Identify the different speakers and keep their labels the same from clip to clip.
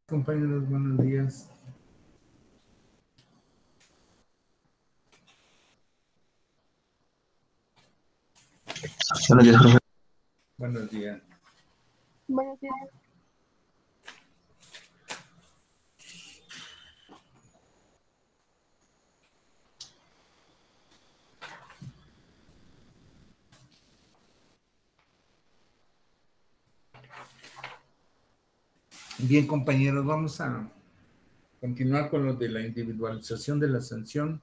Speaker 1: Compañeros, buenos días.
Speaker 2: Buenos días, profe.
Speaker 1: Buenos días.
Speaker 3: Buenos días.
Speaker 1: Bien, compañeros, vamos a continuar con lo de la individualización de la sanción.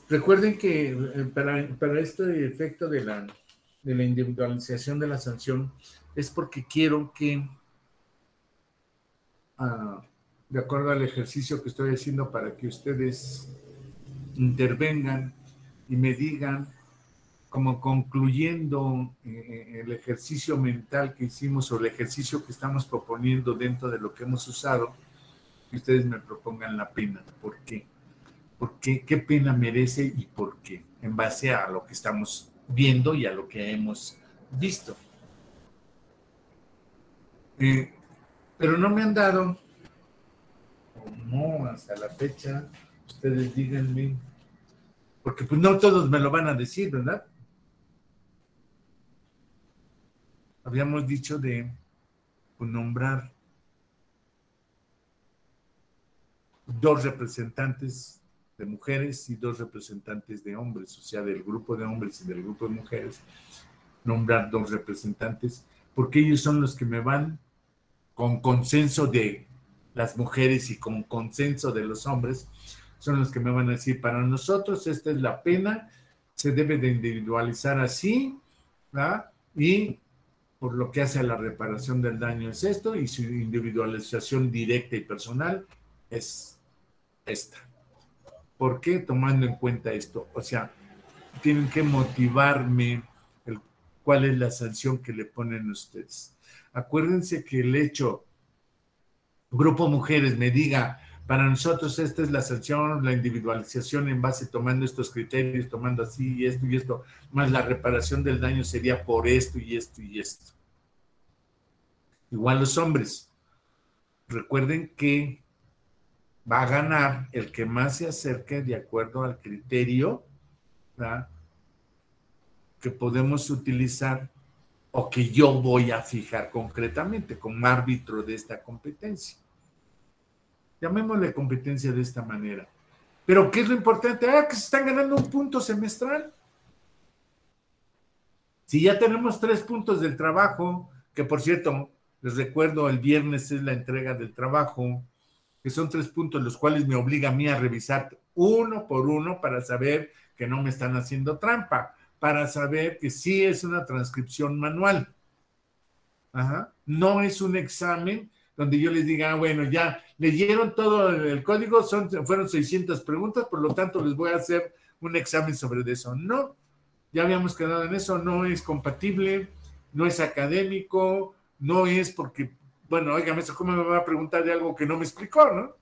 Speaker 1: Recuerden que para este efecto de la individualización de la sanción es porque quiero que, de acuerdo al ejercicio que estoy haciendo, para que ustedes intervengan y me digan, como concluyendo el ejercicio mental que hicimos o el ejercicio que estamos proponiendo dentro de lo que hemos usado, que ustedes me propongan la pena. ¿Por qué? ¿Por qué? ¿Qué pena merece y por qué? En base a lo que estamos viendo y a lo que hemos visto. Pero no me han dado, o no, hasta la fecha, ustedes díganme, porque pues no todos me lo van a decir, ¿verdad? Habíamos dicho de nombrar 2 representantes de mujeres y 2 representantes de hombres, o sea, del grupo de hombres y del grupo de mujeres, nombrar 2 representantes, porque ellos son los que me van, con consenso de las mujeres y con consenso de los hombres, son los que me van a decir, para nosotros esta es la pena, se debe de individualizar así, ¿verdad? Y por lo que hace a la reparación del daño es esto, y su individualización directa y personal es esta. ¿Por qué? Tomando en cuenta esto. O sea, tienen que motivarme cuál es la sanción que le ponen ustedes. Acuérdense que el hecho, grupo mujeres me diga, para nosotros esta es la sanción, la individualización en base tomando estos criterios, tomando así y esto, más la reparación del daño sería por esto y esto y esto. Igual los hombres. Recuerden que va a ganar el que más se acerque de acuerdo al criterio, ¿verdad?, que podemos utilizar o que yo voy a fijar concretamente como árbitro de esta competencia. Llamémosle competencia de esta manera. Pero ¿qué es lo importante? Que se están ganando un punto semestral. Si ya tenemos 3 puntos del trabajo, que por cierto, les recuerdo, el viernes es la entrega del trabajo, que son 3 puntos los cuales me obliga a mí a revisar uno por uno para saber que no me están haciendo trampa, para saber que sí es una transcripción manual. Ajá. No es un examen donde yo les diga, bueno, ya leyeron todo el código, fueron 600 preguntas, por lo tanto les voy a hacer un examen sobre eso. No, ya habíamos quedado en eso, no es compatible, no es académico, no es porque, bueno, oiga, ¿cómo me va a preguntar de algo que no me explicó, no?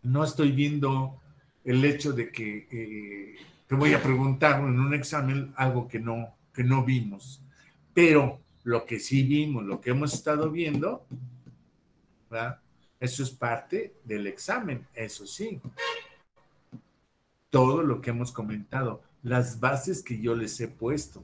Speaker 1: No estoy viendo el hecho de que te voy a preguntar en un examen algo que no vimos. Pero lo que sí vimos, lo que hemos estado viendo, ¿verdad?, eso es parte del examen, eso sí. Todo lo que hemos comentado, las bases que yo les he puesto.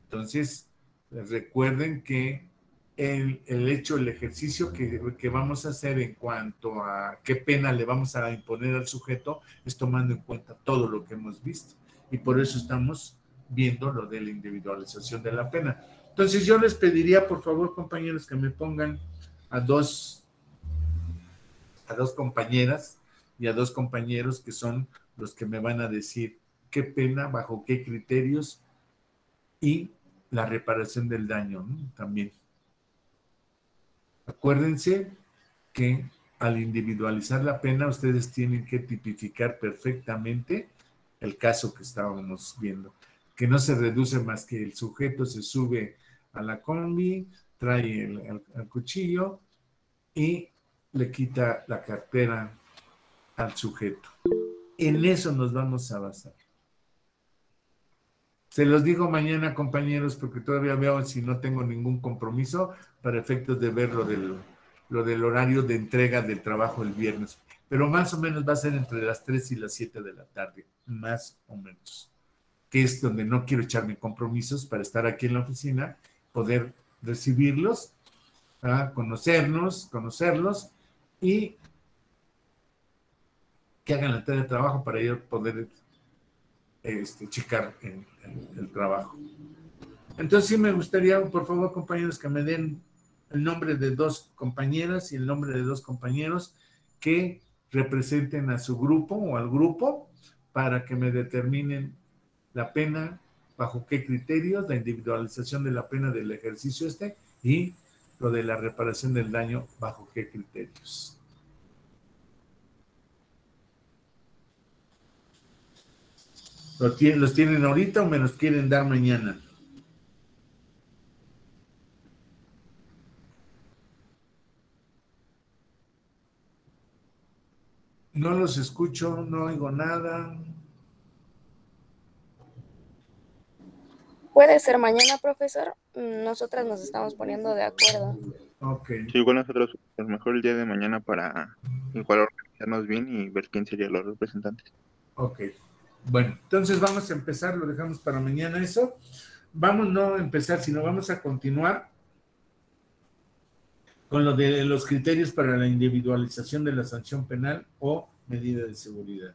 Speaker 1: Entonces, recuerden que el hecho, el ejercicio que vamos a hacer en cuanto a qué pena le vamos a imponer al sujeto es tomando en cuenta todo lo que hemos visto. Y por eso estamos viendo lo de la individualización de la pena. Entonces yo les pediría, por favor, compañeros, que me pongan a dos compañeras y a 2 compañeros que son los que me van a decir qué pena, bajo qué criterios y la reparación del daño, ¿no?, también. Acuérdense que al individualizar la pena, ustedes tienen que tipificar perfectamente el caso que estábamos viendo, que no se reduce más que el sujeto se sube a la combi, trae el cuchillo y le quita la cartera al sujeto. En eso nos vamos a basar. Se los digo mañana, compañeros, porque todavía veo si no tengo ningún compromiso para efectos de ver lo del horario de entrega del trabajo el viernes. Pero más o menos va a ser entre las 3 y las 7 de la tarde, más o menos. Que es donde no quiero echarme compromisos para estar aquí en la oficina, poder recibirlos, conocerlos y que hagan la tarea de trabajo para yo poder checar el trabajo. Entonces sí me gustaría, por favor, compañeros, que me den el nombre de 2 compañeras y el nombre de 2 compañeros que representen a su grupo o al grupo para que me determinen la pena, bajo qué criterios, la individualización de la pena del ejercicio y lo de la reparación del daño, bajo qué criterios. ¿Los tienen ahorita o me los quieren dar mañana? No los escucho, no oigo nada.
Speaker 3: Puede ser mañana, profesor. Nosotras nos estamos poniendo de acuerdo.
Speaker 1: Ok.
Speaker 4: Sí, igual nosotros, pues mejor el día de mañana para igual organizarnos bien y ver quién serían los representantes.
Speaker 1: Ok. Bueno, entonces vamos a empezar, lo dejamos para mañana eso. Vamos no a empezar, sino vamos a continuar con lo de los criterios para la individualización de la sanción penal o medida de seguridad.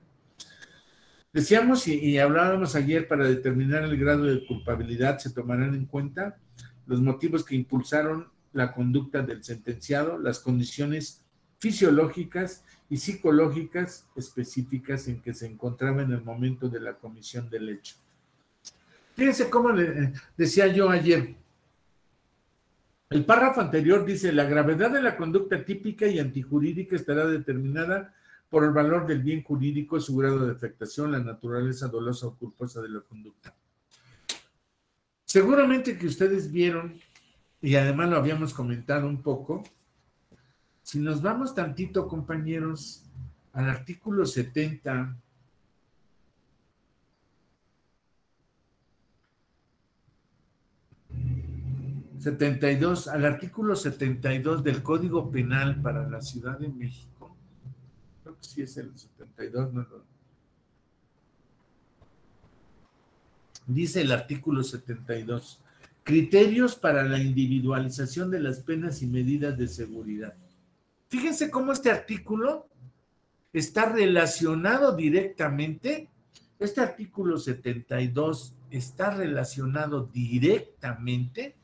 Speaker 1: Decíamos y hablábamos ayer, para determinar el grado de culpabilidad se tomarán en cuenta los motivos que impulsaron la conducta del sentenciado, las condiciones fisiológicas y psicológicas específicas en que se encontraba en el momento de la comisión del hecho. Fíjense cómo decía yo ayer. El párrafo anterior dice: la gravedad de la conducta típica y antijurídica estará determinada por el valor del bien jurídico, su grado de afectación, la naturaleza dolosa o culposa de la conducta. Seguramente que ustedes vieron, y además lo habíamos comentado un poco, si nos vamos tantito, compañeros, al artículo 70, al artículo 72 del Código Penal para la Ciudad de México, creo que sí es el 72, dice el artículo 72, criterios para la individualización de las penas y medidas de seguridad. Fíjense cómo este artículo está relacionado directamente, este artículo 72 está relacionado directamente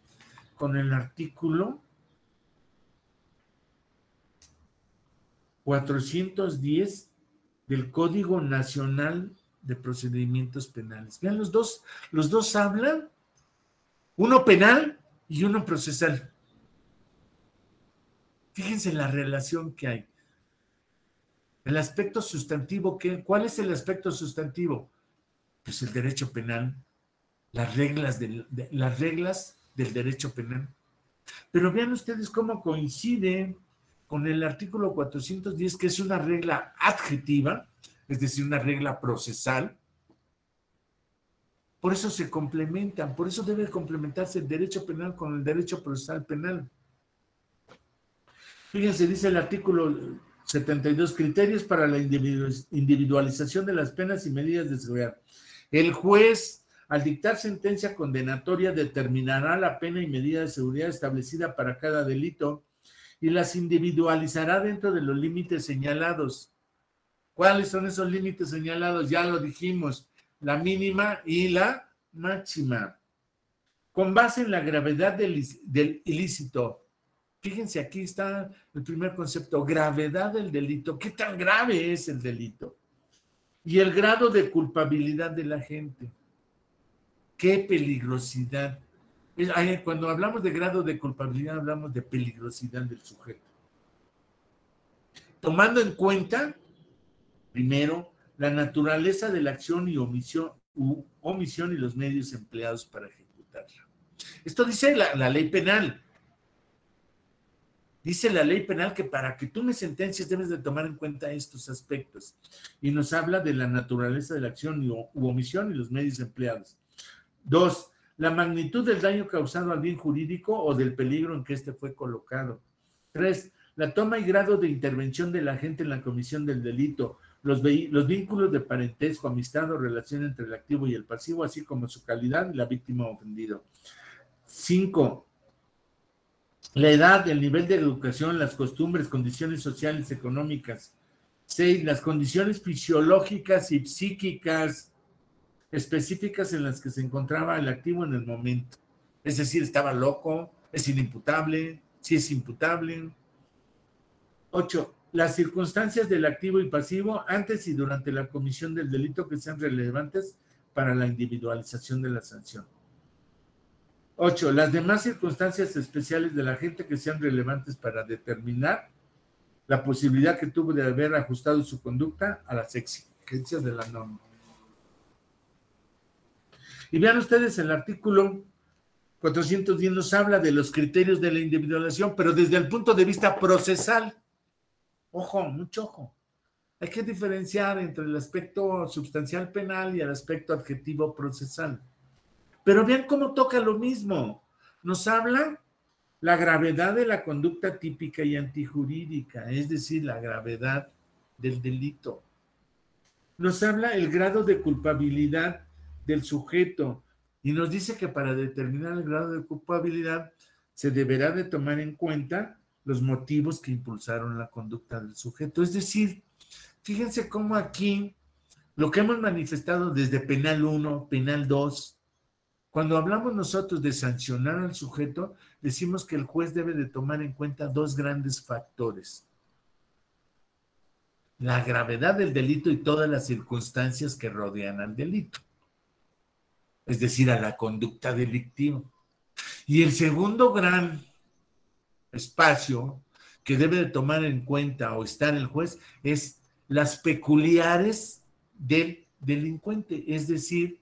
Speaker 1: con el artículo 410 del Código Nacional de Procedimientos Penales. Vean, los dos hablan, uno penal y uno procesal. Fíjense la relación que hay. El aspecto sustantivo, ¿cuál es el aspecto sustantivo? Pues el derecho penal, las reglas del derecho penal. Pero vean ustedes cómo coincide con el artículo 410, que es una regla adjetiva, es decir, una regla procesal. Por eso se complementan, por eso debe complementarse el derecho penal con el derecho procesal penal. Fíjense, dice el artículo 72, criterios para la individualización de las penas y medidas de seguridad. El juez, al dictar sentencia condenatoria, determinará la pena y medida de seguridad establecida para cada delito y las individualizará dentro de los límites señalados. ¿Cuáles son esos límites señalados? Ya lo dijimos, la mínima y la máxima. Con base en la gravedad del ilícito. Fíjense, aquí está el primer concepto, gravedad del delito. ¿Qué tan grave es el delito? Y el grado de culpabilidad de la gente. ¿Qué peligrosidad? Cuando hablamos de grado de culpabilidad, hablamos de peligrosidad del sujeto. Tomando en cuenta, primero, la naturaleza de la acción y omisión y los medios empleados para ejecutarla. Esto dice la ley penal. Dice la ley penal que para que tú me sentencies debes de tomar en cuenta estos aspectos. Y nos habla de la naturaleza de la acción u omisión y los medios empleados. 2. La magnitud del daño causado al bien jurídico o del peligro en que éste fue colocado. 3. La toma y grado de intervención del agente en la comisión del delito, los vínculos de parentesco, amistad o relación entre el activo y el pasivo, así como su calidad y la víctima ofendida. 5. La edad, el nivel de educación, las costumbres, condiciones sociales, económicas. 6. Las condiciones fisiológicas y psíquicas específicas en las que se encontraba el activo en el momento. Es decir, estaba loco, es inimputable, si es imputable. 8. Las circunstancias del activo y pasivo antes y durante la comisión del delito que sean relevantes para la individualización de la sanción. 8. Las demás circunstancias especiales de la gente que sean relevantes para determinar la posibilidad que tuvo de haber ajustado su conducta a las exigencias de la norma. Y vean ustedes, el artículo 410 nos habla de los criterios de la individualización, pero desde el punto de vista procesal. Ojo, mucho ojo. Hay que diferenciar entre el aspecto sustancial penal y el aspecto adjetivo procesal. Pero vean cómo toca lo mismo. Nos habla la gravedad de la conducta típica y antijurídica, es decir, la gravedad del delito. Nos habla el grado de culpabilidad del sujeto y nos dice que para determinar el grado de culpabilidad se deberá de tomar en cuenta los motivos que impulsaron la conducta del sujeto. Es decir, fíjense cómo aquí lo que hemos manifestado desde penal 1, penal 2, cuando hablamos nosotros de sancionar al sujeto, decimos que el juez debe de tomar en cuenta dos grandes factores: la gravedad del delito y todas las circunstancias que rodean al delito, es decir, a la conducta delictiva. Y el segundo gran espacio que debe de tomar en cuenta o estar el juez es las peculiares del delincuente, es decir,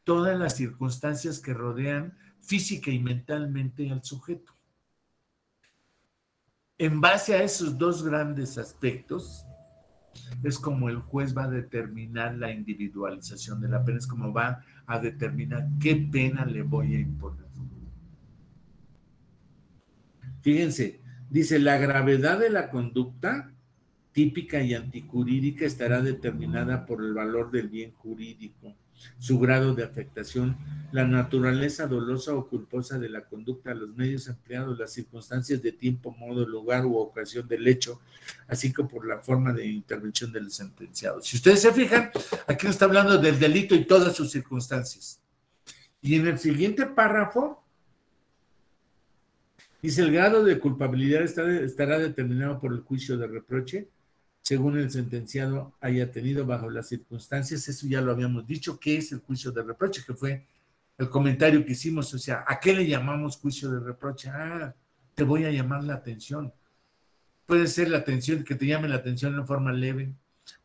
Speaker 1: todas las circunstancias que rodean física y mentalmente al sujeto. En base a esos dos grandes aspectos, es como el juez va a determinar la individualización de la pena, es como va a determinar qué pena le voy a imponer. Fíjense, dice, la gravedad de la conducta típica y antijurídica estará determinada por el valor del bien jurídico, su grado de afectación, la naturaleza dolosa o culposa de la conducta, los medios empleados, las circunstancias de tiempo, modo, lugar u ocasión del hecho, así como por la forma de intervención del sentenciado. Si ustedes se fijan, aquí nos está hablando del delito y todas sus circunstancias. Y en el siguiente párrafo dice, el grado de culpabilidad estará determinado por el juicio de reproche, según el sentenciado haya tenido bajo las circunstancias. Eso ya lo habíamos dicho. ¿Qué es el juicio de reproche? Que fue el comentario que hicimos. O sea, ¿a qué le llamamos juicio de reproche? Ah, te voy a llamar la atención. Puede ser la atención, que te llame la atención en forma leve,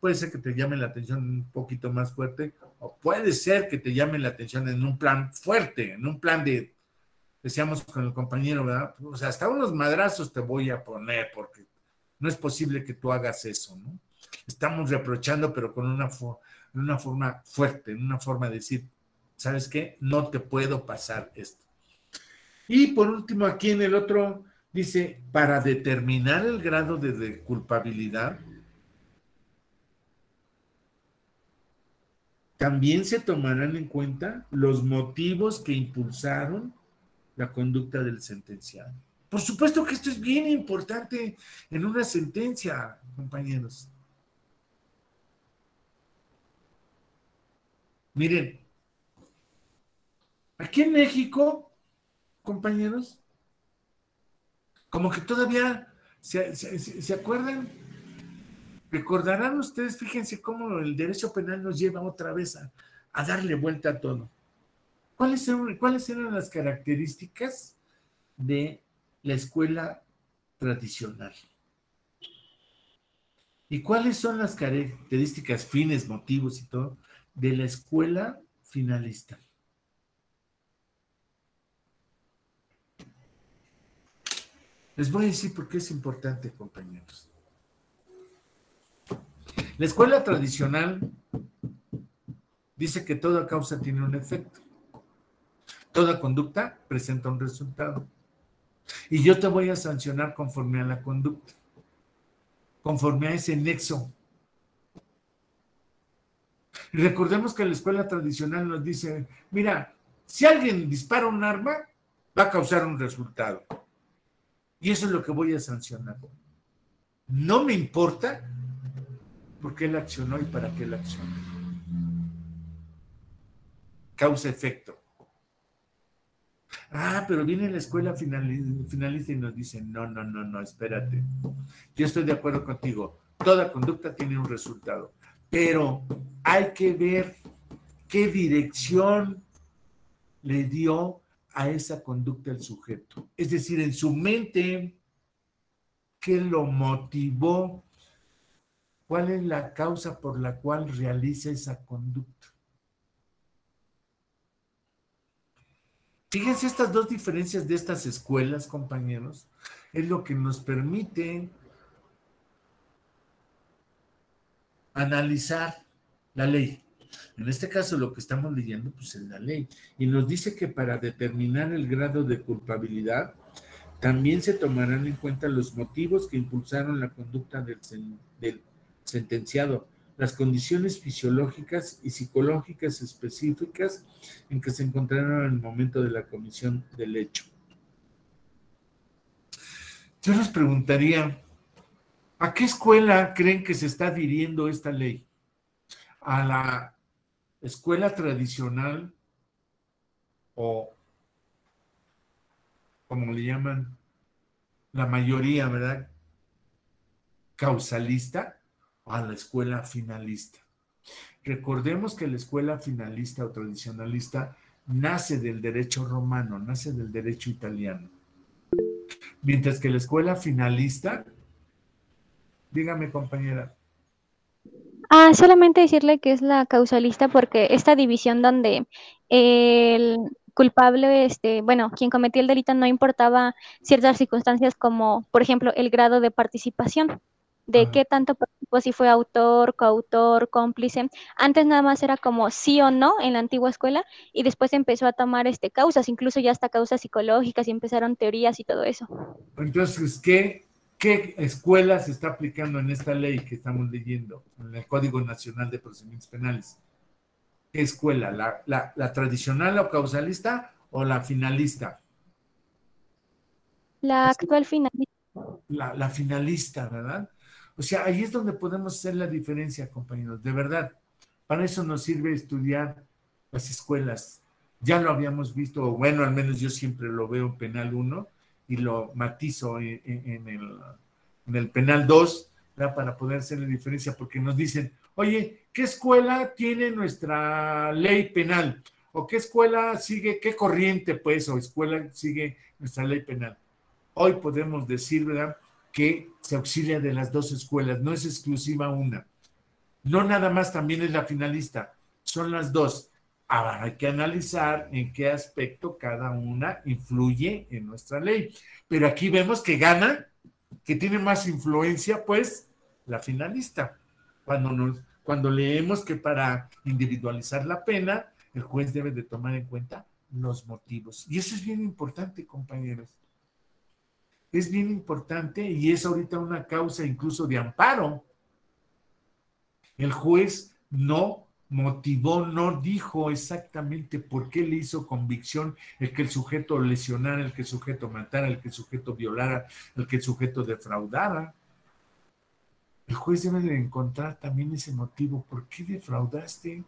Speaker 1: puede ser que te llame la atención un poquito más fuerte, o puede ser que te llame la atención en un plan fuerte, en un plan de, decíamos con el compañero, ¿verdad? O sea, hasta unos madrazos te voy a poner, porque no es posible que tú hagas eso, ¿no? Estamos reprochando, pero con una forma fuerte, en una forma de decir, ¿sabes qué? No te puedo pasar esto. Y por último, aquí en el otro, dice, para determinar el grado de culpabilidad, también se tomarán en cuenta los motivos que impulsaron la conducta del sentenciado. Por supuesto que esto es bien importante en una sentencia, compañeros. Miren, aquí en México, compañeros, como que todavía se acuerdan, recordarán ustedes, fíjense cómo el derecho penal nos lleva otra vez a darle vuelta a todo. ¿Cuáles eran las características de la escuela tradicional? ¿Y cuáles son las características, fines, motivos y todo de la escuela finalista? Les voy a decir por qué es importante, compañeros. La escuela tradicional dice que toda causa tiene un efecto. Toda conducta presenta un resultado. Y yo te voy a sancionar conforme a la conducta, conforme a ese nexo. Y recordemos que la escuela tradicional nos dice, mira, si alguien dispara un arma, va a causar un resultado. Y eso es lo que voy a sancionar. No me importa por qué él accionó y para qué él accionó. Causa-efecto. Pero viene la escuela finalista y nos dice, no, espérate. Yo estoy de acuerdo contigo. Toda conducta tiene un resultado. Pero hay que ver qué dirección le dio a esa conducta el sujeto. Es decir, en su mente, ¿qué lo motivó? ¿Cuál es la causa por la cual realiza esa conducta? Fíjense, estas dos diferencias de estas escuelas, compañeros, es lo que nos permite analizar la ley. En este caso, lo que estamos leyendo, pues es la ley. Y nos dice que para determinar el grado de culpabilidad, también se tomarán en cuenta los motivos que impulsaron la conducta del sentenciado, las condiciones fisiológicas y psicológicas específicas en que se encontraron en el momento de la comisión del hecho. Yo les preguntaría, ¿a qué escuela creen que se está adhiriendo esta ley? ¿A la escuela tradicional o, como le llaman la mayoría, ¿verdad?, causalista, o a la escuela finalista? Recordemos que la escuela finalista o tradicionalista nace del derecho romano, nace del derecho italiano. Mientras que la escuela finalista, dígame, compañera.
Speaker 5: Solamente decirle que es la causalista porque esta división donde el culpable, bueno, quien cometió el delito no importaba ciertas circunstancias como, por ejemplo, el grado de participación, de qué tanto participó, si fue autor, coautor, cómplice. Antes nada más era como sí o no en la antigua escuela y después empezó a tomar causas, incluso ya hasta causas psicológicas y empezaron teorías y todo eso.
Speaker 1: Entonces, ¿qué escuela se está aplicando en esta ley que estamos leyendo, en el Código Nacional de Procedimientos Penales? ¿Qué escuela? ¿La tradicional o causalista o la finalista?
Speaker 5: La actual finalista.
Speaker 1: La finalista, ¿verdad? O sea, ahí es donde podemos hacer la diferencia, compañeros, de verdad. Para eso nos sirve estudiar las escuelas. Ya lo habíamos visto, bueno, al menos yo siempre lo veo en Penal 1 y lo matizo en el Penal 2, ¿verdad?, para poder hacer la diferencia, porque nos dicen, oye, ¿qué escuela tiene nuestra ley penal? ¿O qué escuela sigue, qué corriente, pues, o escuela sigue nuestra ley penal? Hoy podemos decir, ¿verdad?, que se auxilia de las dos escuelas, no es exclusiva una. No nada más también es la finalista, son las dos. Ahora hay que analizar en qué aspecto cada una influye en nuestra ley. Pero aquí vemos que gana, que tiene más influencia, pues, la finalista. Cuando leemos que para individualizar la pena, el juez debe de tomar en cuenta los motivos. Y eso es bien importante, compañeros. Es bien importante y es ahorita una causa incluso de amparo. El juez no motivó, no dijo exactamente por qué le hizo convicción el que el sujeto lesionara, el que el sujeto matara, el que el sujeto violara, el que el sujeto defraudara. El juez debe de encontrar también ese motivo. ¿Por qué defraudaste?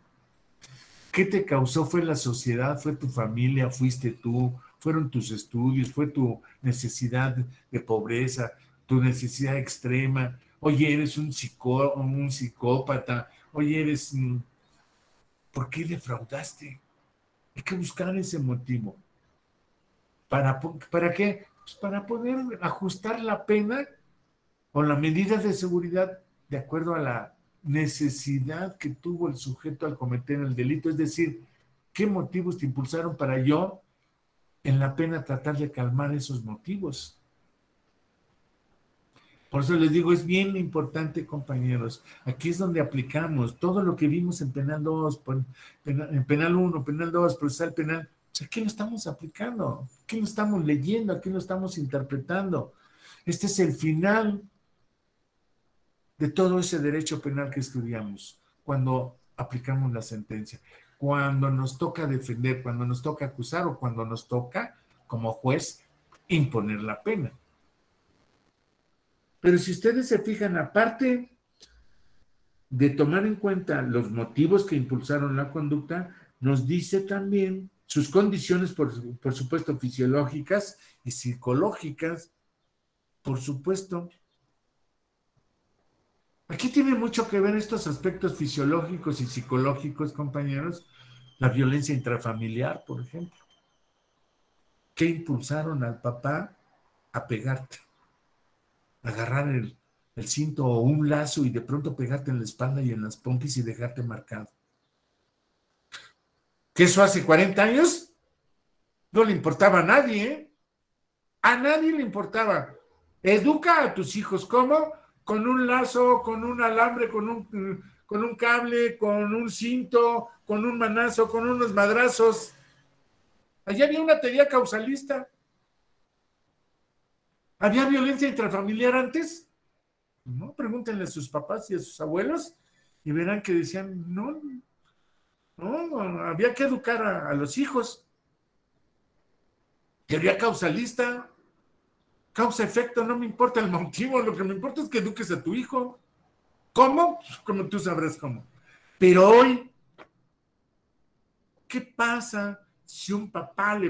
Speaker 1: ¿Qué te causó? ¿Fue la sociedad? ¿Fue tu familia? ¿Fuiste tú? ¿Fueron tus estudios? ¿Fue tu necesidad de pobreza? ¿Tu necesidad extrema? Oye, eres un psicópata. Oye, ¿por qué defraudaste? Hay que buscar ese motivo. ¿Para qué? Pues para poder ajustar la pena o la medida de seguridad de acuerdo a la necesidad que tuvo el sujeto al cometer el delito. Es decir, ¿qué motivos te impulsaron para yo en la pena tratar de calmar esos motivos? Por eso les digo, es bien importante, compañeros. Aquí es donde aplicamos todo lo que vimos en Penal 2, en Penal 1, Penal 2, Procesal Penal, Aquí lo estamos aplicando, aquí lo estamos leyendo, aquí lo estamos interpretando. Este es el final de todo ese derecho penal que estudiamos cuando aplicamos la sentencia, cuando nos toca defender, cuando nos toca acusar o cuando nos toca, como juez, imponer la pena. Pero si ustedes se fijan, aparte de tomar en cuenta los motivos que impulsaron la conducta, nos dice también sus condiciones, por supuesto, fisiológicas y psicológicas, por supuesto. Aquí tiene mucho que ver estos aspectos fisiológicos y psicológicos, compañeros. La violencia intrafamiliar, por ejemplo. ¿Qué impulsaron al papá a pegarte? A agarrar el cinto o un lazo y de pronto pegarte en la espalda y en las pompis y dejarte marcado. ¿Que eso hace 40 años? No le importaba a nadie, ¿eh? A nadie le importaba. Educa a tus hijos, ¿cómo? Con un lazo, con un alambre, con un cable, con un cinto, con un manazo, con unos madrazos. Allá había una teoría causalista. ¿Había violencia intrafamiliar antes? No, pregúntenle a sus papás y a sus abuelos y verán que decían, no, había que educar a los hijos. Teoría causalista, causa-efecto, no me importa el motivo, lo que me importa es que eduques a tu hijo. ¿Cómo? Como tú sabrás cómo. Pero hoy, ¿qué pasa si un papá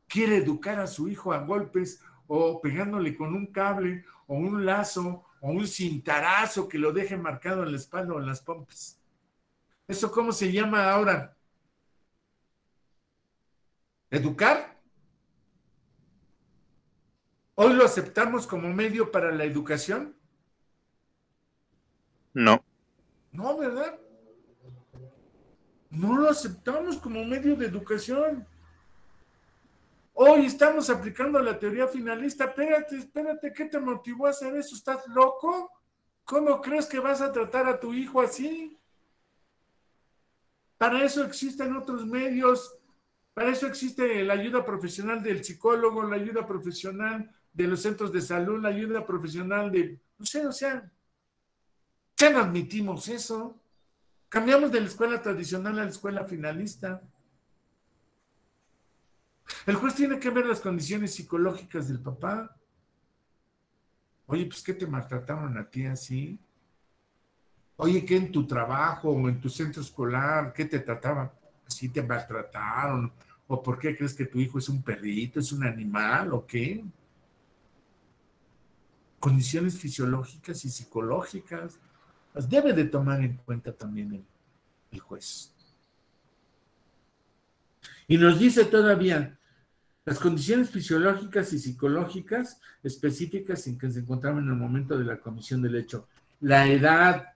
Speaker 1: quiere educar a su hijo a golpes o pegándole con un cable o un lazo o un cintarazo que lo deje marcado en la espalda o en las pompas? ¿Eso cómo se llama ahora? ¿Educar? ¿Hoy lo aceptamos como medio para la educación?
Speaker 4: No.
Speaker 1: No, ¿verdad? No lo aceptamos como medio de educación. Hoy estamos aplicando la teoría finalista. Espérate, ¿qué te motivó a hacer eso? ¿Estás loco? ¿Cómo crees que vas a tratar a tu hijo así? Para eso existen otros medios. Para eso existe la ayuda profesional del psicólogo, la ayuda profesional de los centros de salud, la ayuda profesional de... No sé, o sea, ya no admitimos eso. Cambiamos de la escuela tradicional a la escuela finalista. El juez tiene que ver las condiciones psicológicas del papá. Oye, pues, ¿qué te maltrataron a ti así? Oye, ¿qué en tu trabajo o en tu centro escolar, qué te trataban? ¿Así te maltrataron? ¿O por qué crees que tu hijo es un perrito, es un animal o qué? Condiciones fisiológicas y psicológicas las debe de tomar en cuenta también el juez. Y nos dice todavía las condiciones fisiológicas y psicológicas específicas en que se encontraban en el momento de la comisión del hecho. La edad,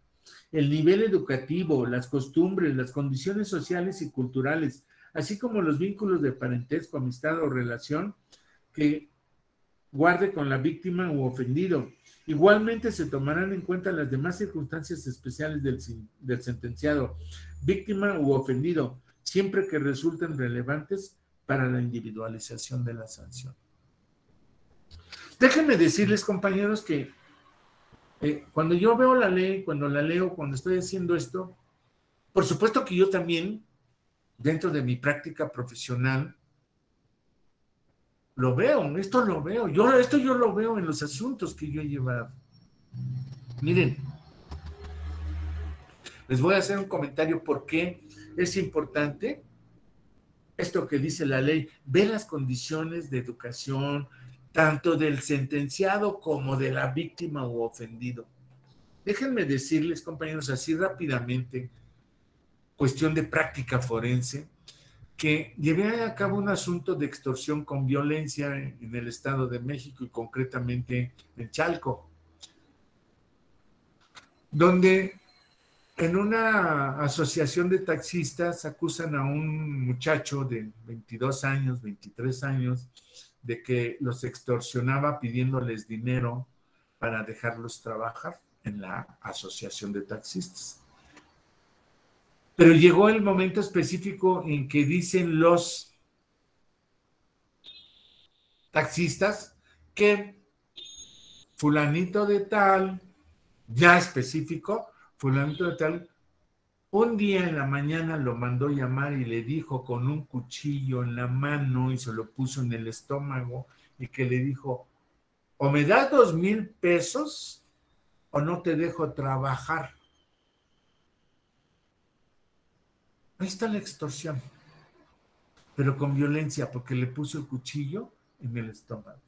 Speaker 1: el nivel educativo, las costumbres, las condiciones sociales y culturales, así como los vínculos de parentesco, amistad o relación que guarde con la víctima u ofendido. Igualmente se tomarán en cuenta las demás circunstancias especiales del sentenciado, víctima u ofendido, siempre que resulten relevantes para la individualización de la sanción. Déjenme decirles, compañeros, que cuando yo veo la ley, cuando la leo, cuando estoy haciendo esto, por supuesto que yo también, dentro de mi práctica profesional, lo veo, esto lo veo, esto yo lo veo en los asuntos que yo he llevado. Miren, les voy a hacer un comentario por qué es importante esto que dice la ley, ver las condiciones de educación, tanto del sentenciado como de la víctima o ofendido. Déjenme decirles, compañeros, así rápidamente, cuestión de práctica forense, que llevé a cabo un asunto de extorsión con violencia en el Estado de México y concretamente en Chalco, donde en una asociación de taxistas acusan a un muchacho de 22 años, 23 años, de que los extorsionaba pidiéndoles dinero para dejarlos trabajar en la asociación de taxistas. Pero llegó el momento específico en que dicen los taxistas que fulanito de tal, ya específico, fulanito de tal, un día en la mañana lo mandó llamar y le dijo con un cuchillo en la mano y se lo puso en el estómago y que le dijo, o me das 2,000 pesos o no te dejo trabajar. Ahí está la extorsión, pero con violencia porque le puso el cuchillo en el estómago.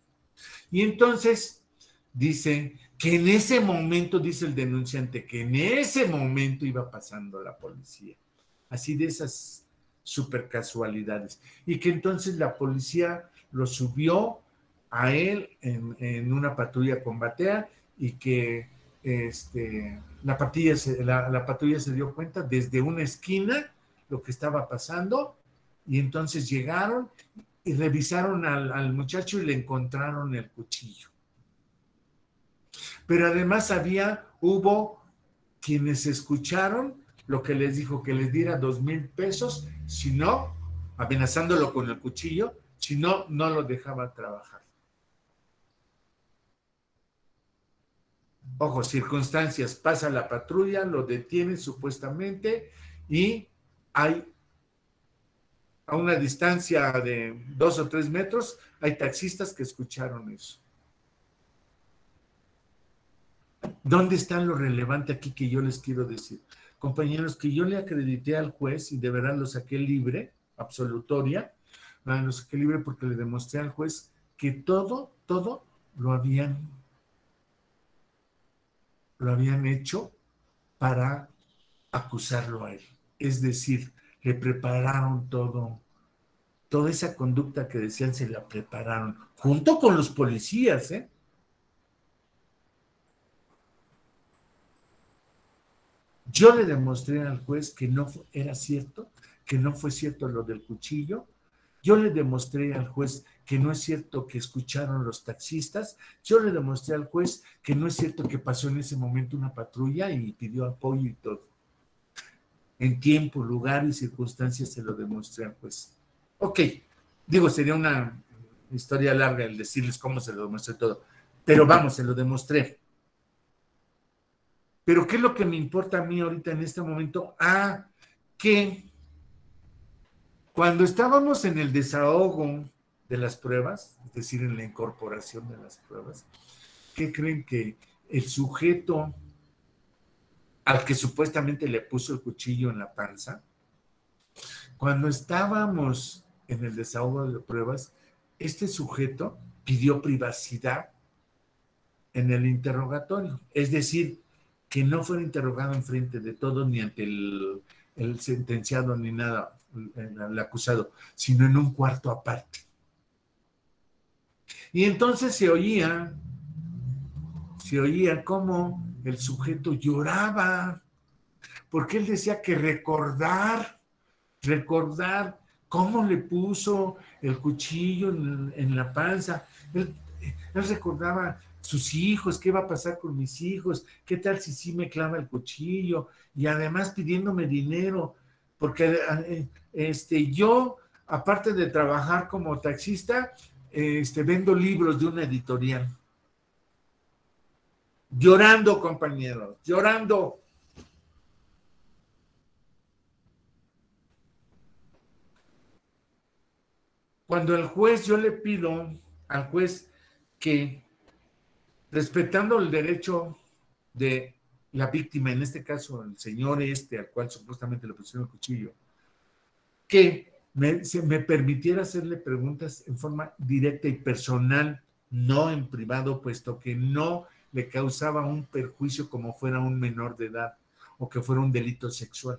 Speaker 1: Y entonces dice que en ese momento, dice el denunciante, que en ese momento iba pasando la policía. Así de esas super casualidades. Y que entonces la policía lo subió a él en una patrulla con batea y que la patrulla se dio cuenta desde una esquina lo que estaba pasando y entonces llegaron y revisaron al muchacho y le encontraron el cuchillo. Pero además hubo quienes escucharon lo que les dijo, que les diera 2,000 pesos, si no, amenazándolo con el cuchillo, si no, no lo dejaba trabajar. Ojo, circunstancias, pasa la patrulla, lo detienen supuestamente y hay a una distancia de 2 o 3 metros, hay taxistas que escucharon eso. ¿Dónde está lo relevante aquí que yo les quiero decir? Compañeros, que yo le acredité al juez y de verdad lo saqué libre, absolutoria, lo saqué libre porque le demostré al juez que todo lo habían hecho para acusarlo a él. Es decir, le prepararon toda esa conducta que decían se la prepararon, junto con los policías, ¿eh? Yo le demostré al juez que no era cierto, que no fue cierto lo del cuchillo. Yo le demostré al juez que no es cierto que escucharon los taxistas. Yo le demostré al juez que no es cierto que pasó en ese momento una patrulla y pidió apoyo y todo. En tiempo, lugar y circunstancias se lo demostré al juez. Ok, digo, sería una historia larga el decirles cómo se lo demostré todo, pero vamos, se lo demostré. Pero ¿qué es lo que me importa a mí ahorita en este momento? Que cuando estábamos en el desahogo de las pruebas, es decir, en la incorporación de las pruebas, ¿qué creen? Que el sujeto al que supuestamente le puso el cuchillo en la panza, cuando estábamos en el desahogo de pruebas, este sujeto pidió privacidad en el interrogatorio, es decir, que no fuera interrogado enfrente de todos ni ante el sentenciado ni nada, el acusado, sino en un cuarto aparte. Y entonces se oía cómo el sujeto lloraba, porque él decía que recordar cómo le puso el cuchillo en la panza. Él recordaba sus hijos, qué va a pasar con mis hijos, qué tal si sí me clava el cuchillo, y además pidiéndome dinero, porque yo, aparte de trabajar como taxista, vendo libros de una editorial. Llorando, compañeros, llorando. Cuando el juez, yo le pido al juez que, respetando el derecho de la víctima, en este caso el señor al cual supuestamente le pusieron el cuchillo, que se me permitiera hacerle preguntas en forma directa y personal, no en privado, puesto que no le causaba un perjuicio como fuera un menor de edad o que fuera un delito sexual.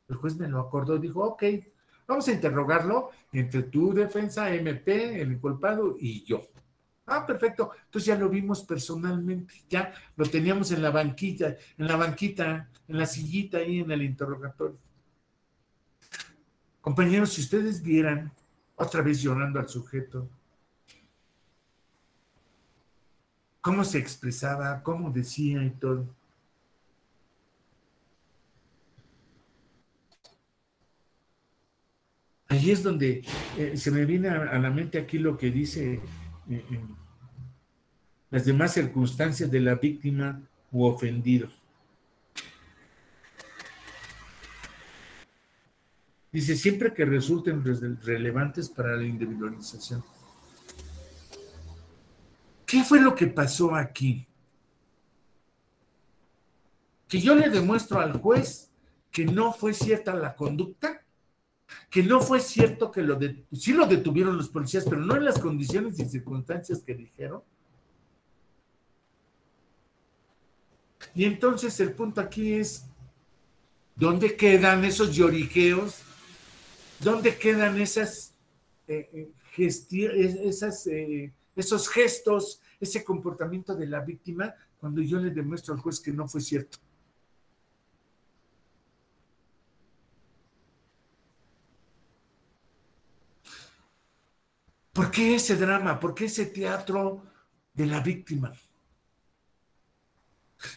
Speaker 1: El juez me lo acordó, dijo, ok, vamos a interrogarlo entre tu defensa, MP, el inculpado y yo. Perfecto. Entonces ya lo vimos personalmente, ya lo teníamos en la banquita, en la sillita ahí en el interrogatorio. Compañeros, si ustedes vieran otra vez llorando al sujeto, cómo se expresaba, cómo decía y todo. ahí es donde se me viene a la mente aquí lo que dice las demás circunstancias de la víctima u ofendido. Dice, siempre que resulten relevantes para la individualización. ¿Qué fue lo que pasó aquí? Que yo le demuestro al juez que no fue cierta la conducta, que no fue cierto que sí lo detuvieron los policías, pero no en las condiciones y circunstancias que dijeron. Y entonces el punto aquí es, ¿dónde quedan esos lloriqueos? ¿Dónde quedan esos gestos, ese comportamiento de la víctima cuando yo le demuestro al juez que no fue cierto? ¿Por qué ese drama? ¿Por qué ese teatro de la víctima?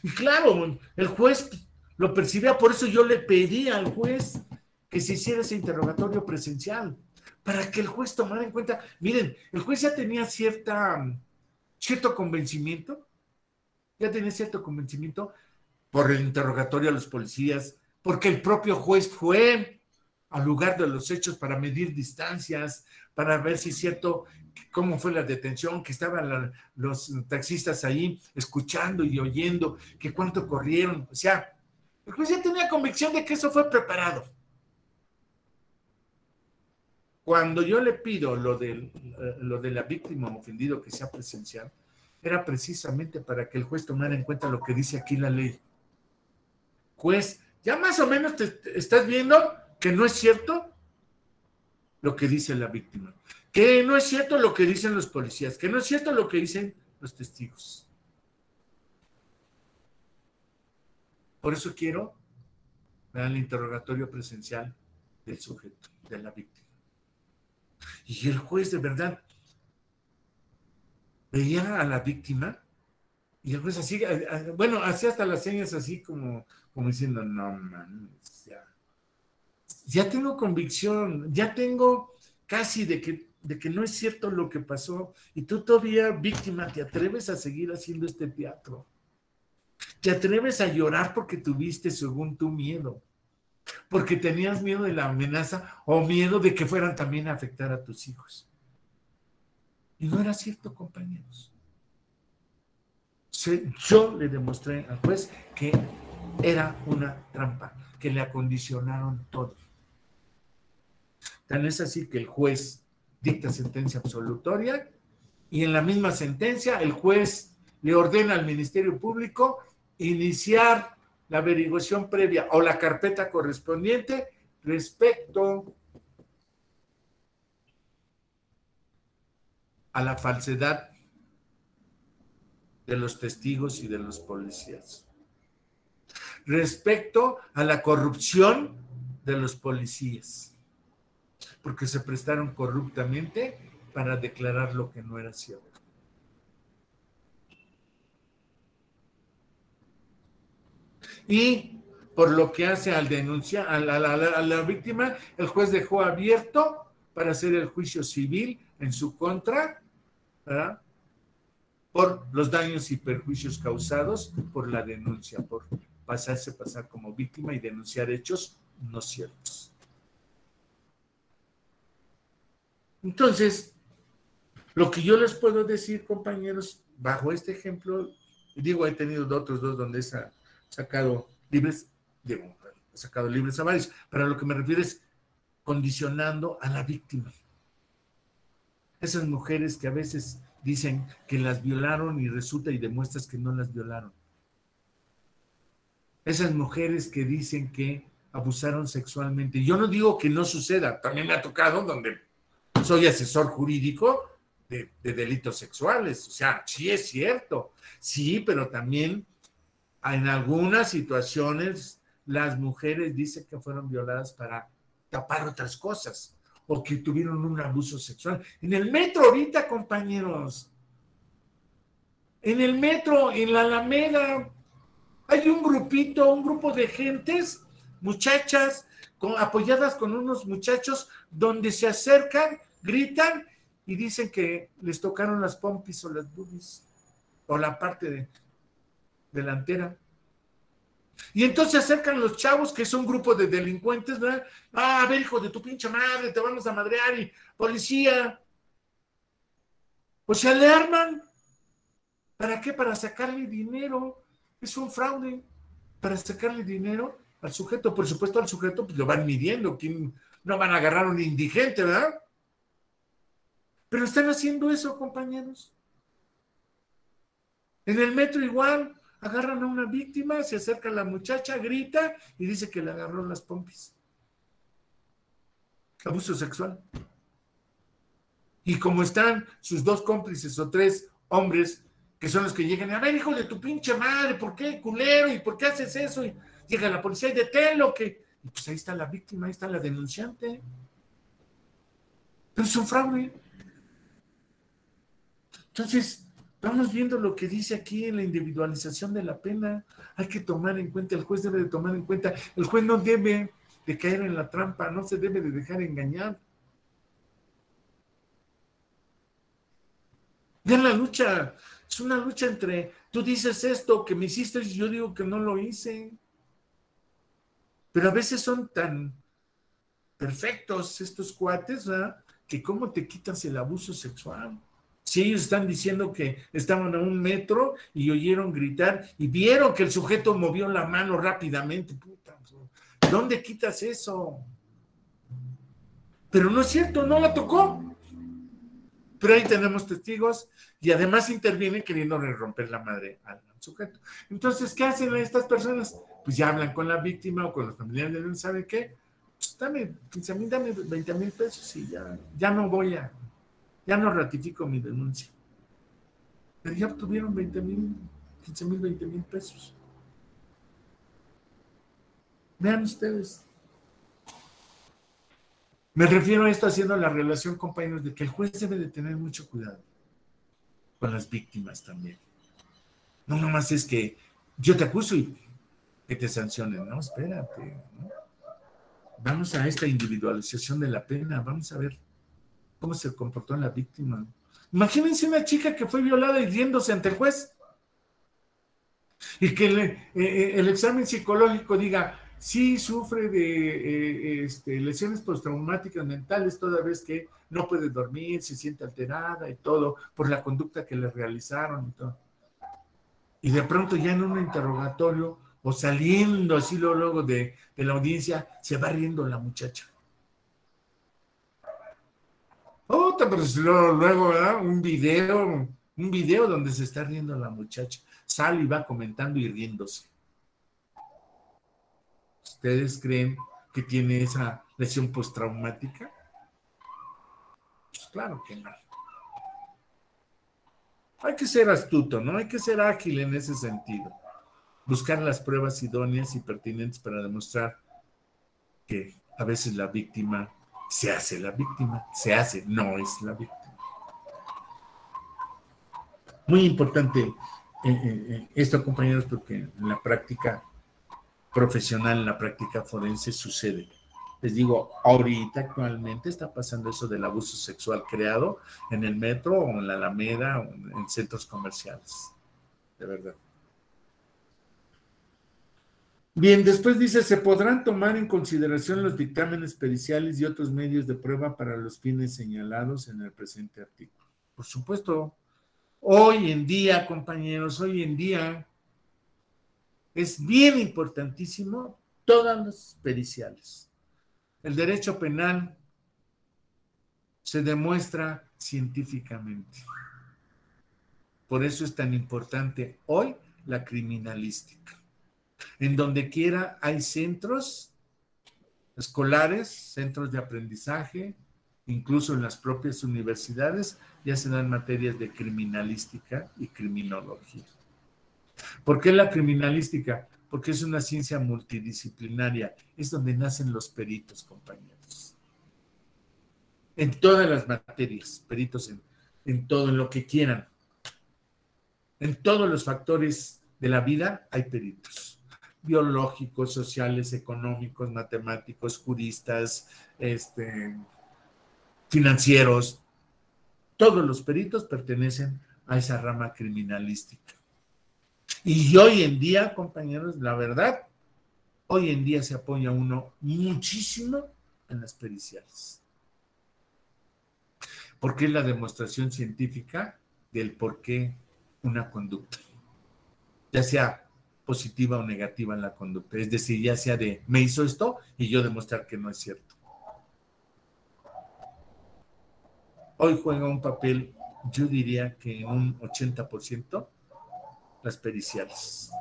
Speaker 1: Y claro, el juez lo percibía, por eso yo le pedí al juez que se hiciera ese interrogatorio presencial, para que el juez tomara en cuenta. Miren, el juez ya tenía cierto convencimiento por el interrogatorio a los policías, porque el propio juez fue al lugar de los hechos para medir distancias, para ver si es cierto cómo fue la detención, que estaban los taxistas ahí escuchando y oyendo, que cuánto corrieron. O sea, el juez ya tenía convicción de que eso fue preparado. Cuando yo le pido lo de la víctima o ofendido que sea presencial, era precisamente para que el juez tomara en cuenta lo que dice aquí la ley. Juez, ya más o menos te estás viendo que no es cierto lo que dice la víctima, que no es cierto lo que dicen los policías, que no es cierto lo que dicen los testigos. Por eso quiero dar el interrogatorio presencial del sujeto, de la víctima. Y el juez de verdad veía a la víctima y el juez así, bueno, hacía hasta las señas así como diciendo, no, man, ya tengo convicción, ya tengo casi de que no es cierto lo que pasó, y tú todavía, víctima, te atreves a seguir haciendo este teatro, te atreves a llorar porque tuviste, según tu miedo, porque tenías miedo de la amenaza o miedo de que fueran también a afectar a tus hijos. Y no era cierto, compañeros. Yo le demostré al juez que era una trampa, que le acondicionaron todo. Tan es así que el juez dicta sentencia absolutoria y en la misma sentencia el juez le ordena al Ministerio Público iniciar la averiguación previa o la carpeta correspondiente respecto a la falsedad de los testigos y de los policías, respecto a la corrupción de los policías, porque se prestaron corruptamente para declarar lo que no era cierto. Y por lo que hace al denunciar a la víctima, el juez dejó abierto para hacer el juicio civil en su contra, ¿verdad?, por los daños y perjuicios causados por la denuncia, por pasar como víctima y denunciar hechos no ciertos. Entonces, lo que yo les puedo decir, compañeros, bajo este ejemplo, digo, he tenido otros dos donde he sacado libres a varios, pero a lo que me refiero es condicionando a la víctima. Esas mujeres que a veces dicen que las violaron y resulta y demuestras que no las violaron. Esas mujeres que dicen que abusaron sexualmente. Yo no digo que no suceda, también me ha tocado donde soy asesor jurídico de delitos sexuales. O sea, sí es cierto, sí, pero también en algunas situaciones las mujeres dicen que fueron violadas para tapar otras cosas o que tuvieron un abuso sexual. En el metro ahorita, compañeros, en el metro, en la Alameda, hay un grupo de gentes, muchachas, apoyadas con unos muchachos donde se acercan, gritan y dicen que les tocaron las pompis o las boobies o la parte delantera. Y entonces se acercan los chavos, que es un grupo de delincuentes, ¿verdad? A ver, hijo de tu pinche madre, te vamos a madrear, y policía. Pues se alarman. ¿Para qué? Para sacarle dinero. Es un fraude. Para sacarle dinero al sujeto. Por supuesto, al sujeto pues lo van midiendo. No van a agarrar a un indigente, ¿verdad? Pero están haciendo eso, compañeros. En el metro igual. Agarran a una víctima, se acerca a la muchacha, grita y dice que le agarró las pompis. Abuso sexual. Y como están sus dos cómplices o tres hombres, que son los que llegan, a ver, hijo de tu pinche madre, ¿por qué, culero? ¿Y por qué haces eso? Y llega la policía y deténlo, y pues ahí está la víctima, ahí está la denunciante. Pero es un fraude. Entonces, vamos viendo lo que dice aquí en la individualización de la pena. Hay que tomar en cuenta, el juez debe de tomar en cuenta, el juez no debe de caer en la trampa, no se debe de dejar engañar. Vean la lucha, es una lucha entre, tú dices esto que me hiciste y yo digo que no lo hice. Pero a veces son tan perfectos estos cuates, ¿verdad? Que cómo te quitas el abuso sexual. Si ellos están diciendo que estaban a 1 metro y oyeron gritar y vieron que el sujeto movió la mano rápidamente, puta, ¿dónde quitas eso? Pero no es cierto, no la tocó. Pero ahí tenemos testigos y además intervienen queriéndole romper la madre al sujeto. Entonces, ¿qué hacen estas personas? Pues ya hablan con la víctima o con los familiares, ¿saben qué? Pues dame 15,000, dame 20,000 pesos y ya no voy a... Ya no ratifico mi denuncia. Pero ya obtuvieron 20,000, 15,000, 20,000 pesos. Vean ustedes. Me refiero a esto haciendo la relación, compañeros, de que el juez debe de tener mucho cuidado con las víctimas también. No nomás es que yo te acuso y que te sancionen. No, espérate, ¿no? Vamos a esta individualización de la pena. Vamos a ver cómo se comportó la víctima. Imagínense una chica que fue violada y riéndose ante el juez. Y que el examen psicológico diga, sí sufre de lesiones postraumáticas mentales, toda vez que no puede dormir, se siente alterada y todo, por la conducta que le realizaron y todo. Y de pronto ya en un interrogatorio, o saliendo así luego de la audiencia, se va riendo la muchacha. Pero luego, ¿verdad? Un video donde se está riendo la muchacha. Sale y va comentando y riéndose. ¿Ustedes creen que tiene esa lesión postraumática? Pues claro que no. Hay que ser astuto, ¿no? Hay que ser ágil en ese sentido. Buscar las pruebas idóneas y pertinentes para demostrar que a veces la víctima se hace la víctima, no es la víctima. Muy importante esto, compañeros, porque en la práctica profesional, en la práctica forense sucede. Les digo, ahorita actualmente está pasando eso del abuso sexual creado en el metro o en la Alameda o en centros comerciales. De verdad. Bien, después dice, se podrán tomar en consideración los dictámenes periciales y otros medios de prueba para los fines señalados en el presente artículo. Por supuesto, hoy en día, compañeros, hoy en día es bien importantísimo todas las periciales. El derecho penal se demuestra científicamente. Por eso es tan importante hoy la criminalística. En donde quiera hay centros escolares, centros de aprendizaje, incluso en las propias universidades ya se dan materias de criminalística y criminología. ¿Por qué la criminalística? Porque es una ciencia multidisciplinaria, es donde nacen los peritos, compañeros. En todas las materias, peritos en todo, en lo que quieran. En todos los factores de la vida hay peritos. biológicos, sociales, económicos, matemáticos, juristas, financieros. Todos los peritos pertenecen a esa rama criminalística. Y hoy en día, compañeros, la verdad, hoy en día se apoya uno muchísimo en las periciales. Porque es la demostración científica del por qué una conducta, ya sea positiva o negativa en la conducta. Es decir, ya sea de, me hizo esto y yo demostrar que no es cierto. Hoy juega un papel, yo diría que en un 80%, las periciales.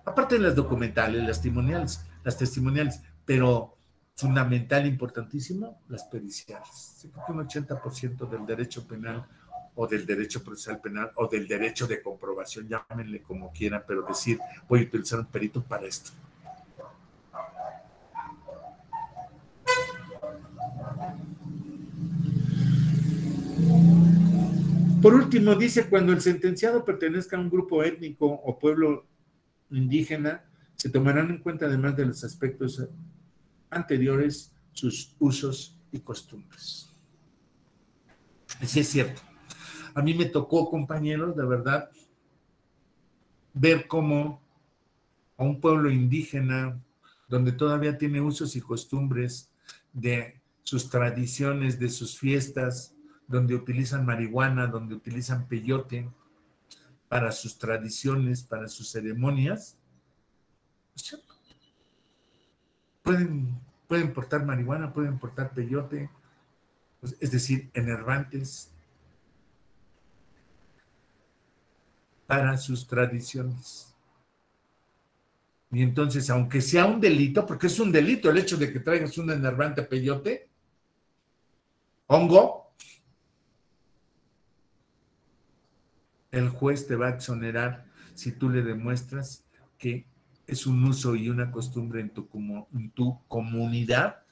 Speaker 1: Aparte de las documentales, las testimoniales, pero fundamental, importantísimo, las periciales. Yo creo que un 80% del derecho penal o del derecho procesal penal o del derecho de comprobación, llámenle como quieran, pero decir, voy a utilizar un perito para esto. Por último, dice, cuando el sentenciado pertenezca a un grupo étnico o pueblo indígena, se tomarán en cuenta, además de los aspectos anteriores, sus usos y costumbres. Sí, es cierto. A mí me tocó, compañeros, de verdad, ver cómo a un pueblo indígena, donde todavía tiene usos y costumbres de sus tradiciones, de sus fiestas, donde utilizan marihuana, donde utilizan peyote para sus tradiciones, para sus ceremonias, pueden portar marihuana, pueden portar peyote, es decir, enervantes para sus tradiciones. Y entonces, aunque sea un delito, porque es un delito el hecho de que traigas un enervante peyote, hongo, el juez te va a exonerar si tú le demuestras que es un uso y una costumbre en tu comunidad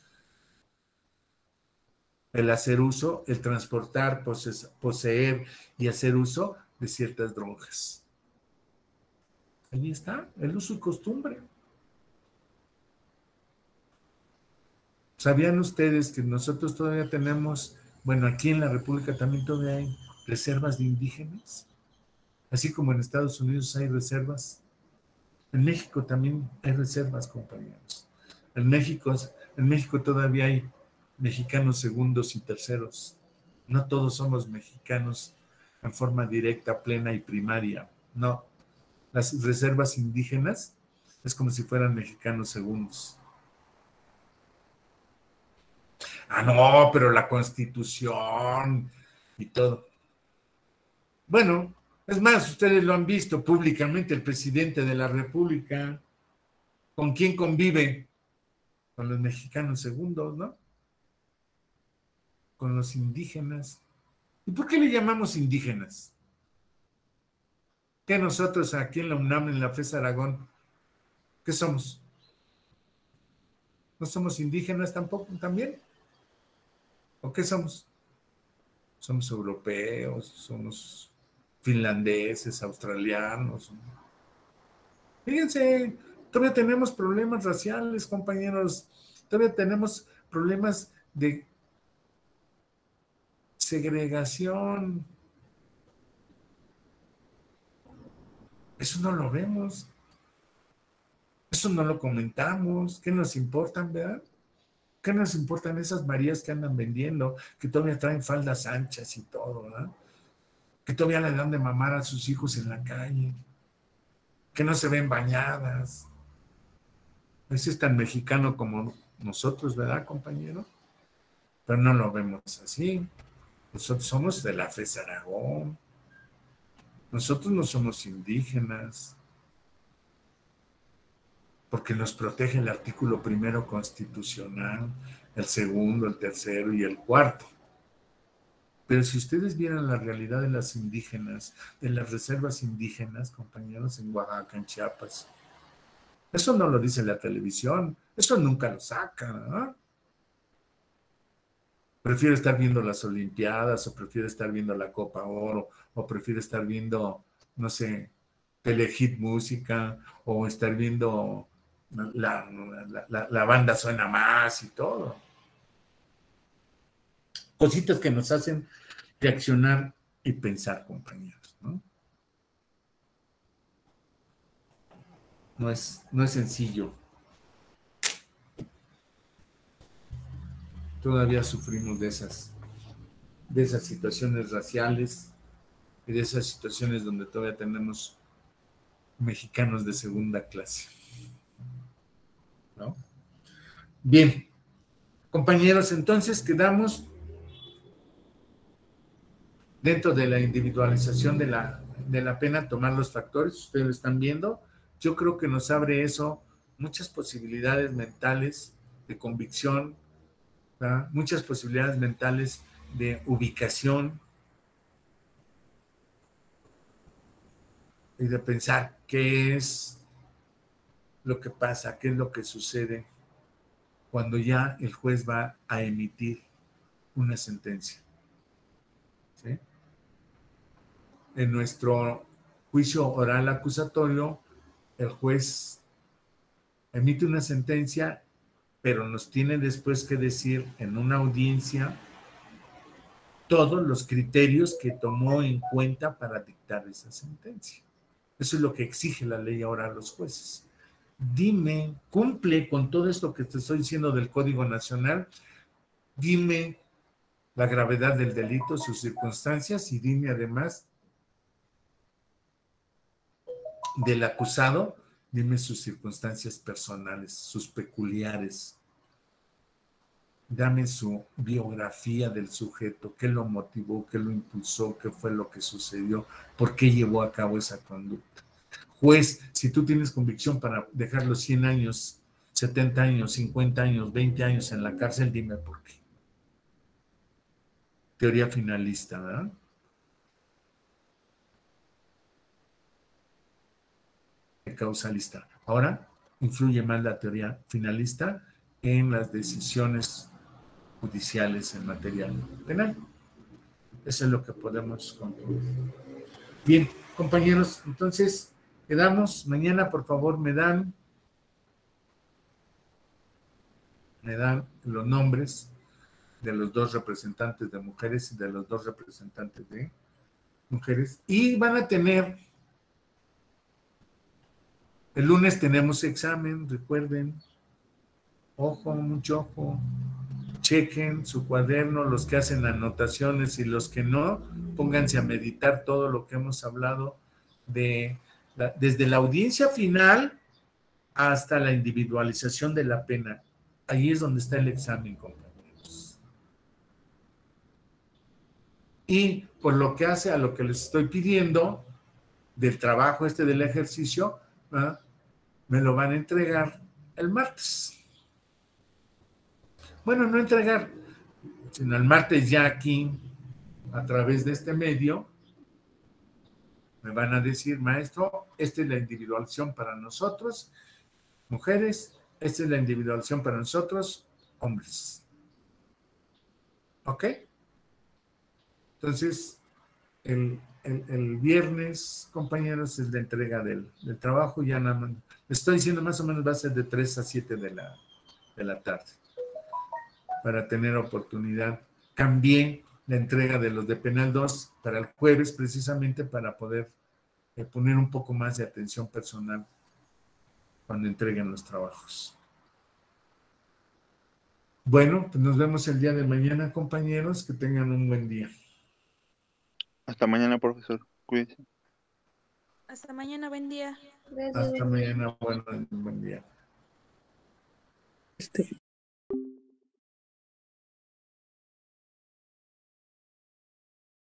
Speaker 1: el hacer uso, el transportar, poseer y hacer uso de ciertas drogas. Ahí está, el uso y costumbre. ¿Sabían ustedes que nosotros todavía tenemos, bueno, aquí en la República también todavía hay reservas de indígenas? Así como en Estados Unidos hay reservas, en México también hay reservas, compañeros. En México todavía hay mexicanos segundos y terceros. No todos somos mexicanos en forma directa, plena y primaria. No, las reservas indígenas es como si fueran mexicanos segundos. Ah, no, pero la Constitución y todo. Bueno, es más, ustedes lo han visto públicamente, el presidente de la República, ¿con quién convive? Con los mexicanos segundos, ¿no? Con los indígenas. ¿Y por qué le llamamos indígenas? ¿Qué nosotros aquí en la UNAM, en la FES Aragón, qué somos? ¿No somos indígenas tampoco, también? ¿O qué somos? Somos europeos, somos finlandeses, australianos. Fíjense, todavía tenemos problemas raciales, compañeros. Todavía tenemos problemas de segregación. Eso no lo vemos. Eso no lo comentamos. ¿Qué nos importan, verdad? ¿Qué nos importan esas Marías que andan vendiendo, que todavía traen faldas anchas y todo, ¿verdad? Que todavía le dan de mamar a sus hijos en la calle, que no se ven bañadas? Ese es tan mexicano como nosotros, ¿verdad, compañero? Pero no lo vemos así. Nosotros somos de la FES Aragón. Nosotros no somos indígenas, porque nos protege el artículo 1 constitucional, el 2, el 3 y el 4. Pero si ustedes vieran la realidad de las indígenas, de las reservas indígenas, compañeros, en Oaxaca, en Chiapas, eso no lo dice la televisión, eso nunca lo saca, ¿no? Prefiero estar viendo las Olimpiadas, o prefiero estar viendo la Copa Oro, o prefiero estar viendo, no sé, Telehit Música o estar viendo la banda Suena Más y todo. Cositas que nos hacen reaccionar y pensar, compañeros, ¿no? No es sencillo. Todavía sufrimos de esas situaciones raciales y de esas situaciones donde todavía tenemos mexicanos de segunda clase, ¿no? Bien, compañeros, entonces quedamos dentro de la individualización de la pena, tomar los factores, ustedes lo están viendo. Yo creo que nos abre eso muchas posibilidades mentales de convicción, ¿verdad? Muchas posibilidades mentales de ubicación y de pensar qué es lo que pasa, qué es lo que sucede cuando ya el juez va a emitir una sentencia, ¿sí? En nuestro juicio oral acusatorio, el juez emite una sentencia, pero nos tiene después que decir en una audiencia todos los criterios que tomó en cuenta para dictar esa sentencia. Eso es lo que exige la ley ahora a los jueces. Dime, cumple con todo esto que te estoy diciendo del Código Nacional, dime la gravedad del delito, sus circunstancias, y dime además del acusado, dime sus circunstancias personales, sus peculiares. Dame su biografía del sujeto, qué lo motivó, qué lo impulsó, qué fue lo que sucedió, por qué llevó a cabo esa conducta. Juez, si tú tienes convicción para dejarlo 100 años, 70 años, 50 años, 20 años en la cárcel, dime por qué. Teoría finalista, ¿verdad? Causalista. Ahora, influye más la teoría finalista en las decisiones judiciales en materia penal. Eso es lo que podemos concluir. Bien, compañeros, entonces quedamos. Mañana, por favor, me dan los nombres de los 2 representantes de mujeres y de los 2 representantes de mujeres. Y van a tener, el lunes tenemos examen, recuerden, ojo, mucho ojo, chequen su cuaderno, los que hacen anotaciones y los que no, pónganse a meditar todo lo que hemos hablado desde la audiencia final hasta la individualización de la pena. Ahí es donde está el examen, compañeros. Y por lo que hace a lo que les estoy pidiendo del trabajo del ejercicio, ¿verdad?, me lo van a entregar el martes. Bueno, no entregar, sino el martes ya aquí, a través de este medio, me van a decir, maestro, esta es la individualización para nosotros, mujeres, esta es la individualización para nosotros, hombres. ¿Ok? Entonces, el viernes, compañeros, es la entrega del trabajo. Ya nada más, les estoy diciendo, más o menos va a ser de 3 a 7 de la tarde, para tener oportunidad. Cambié la entrega de los de Penal 2 para el jueves, precisamente para poder poner un poco más de atención personal cuando entreguen los trabajos. Bueno, pues nos vemos el día de mañana, compañeros. Que tengan un buen día.
Speaker 4: Hasta mañana, profesor. Cuídense.
Speaker 6: Hasta mañana, buen día.
Speaker 3: Gracias.
Speaker 1: Hasta mañana, buen día.